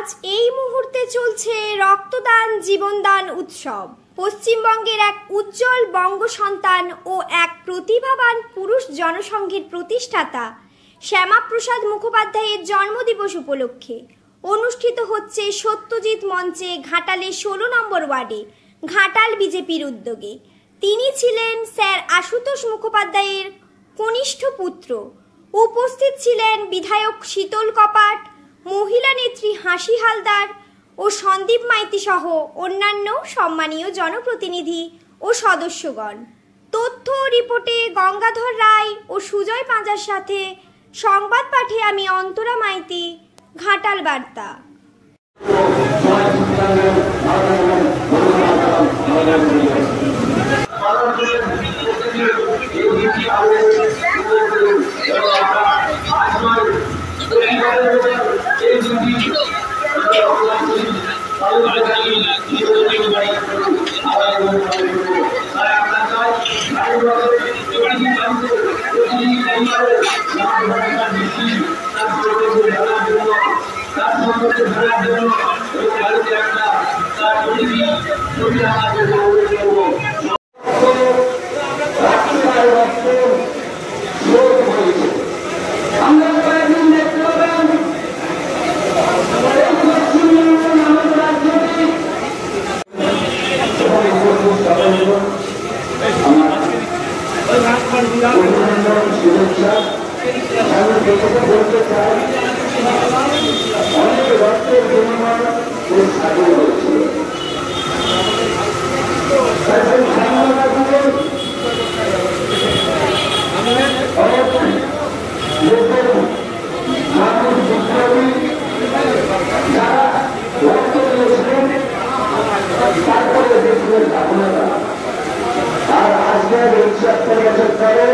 আজ এই মুহূর্তে চলছে রক্তদান জীবনদান উৎসব। পশ্চিমবঙ্গের এক উজ্জ্বল বঙ্গ সন্তান ও এক প্রতিভাবান পুরুষ জনসংঘের প্রতিষ্ঠাতা শ্যামাপ্রসাদ মুখোপাধ্যায়ের জন্মদিবস উপলক্ষে অনুষ্ঠিত হচ্ছে সত্যজিৎ মঞ্চে ঘাটালের 16 নম্বর ওয়ার্ডে ঘাটাল বিজেপির উদ্যোগে। তিনি ছিলেন স্যার আশুতোষ মুখোপাধ্যায়ের কনিষ্ঠ পুত্র। উপস্থিত ছিলেন বিধায়ক শীতল কপাট, মহিলা নেত্রী হাসি হালদার ও সন্দীপ মাইতি সহ অন্যান্য সম্মানীয় জনপ্রতিনিধি ও সদস্যগণ। তথ্য রিপোর্টে গঙ্গাধর রায় ও সুজয় পাঁজার সাথে সংবাদ পাঠে আমি অন্তরা মাইতি, ঘাটাল বার্তা। আর আজকে ৭০ বছর পরে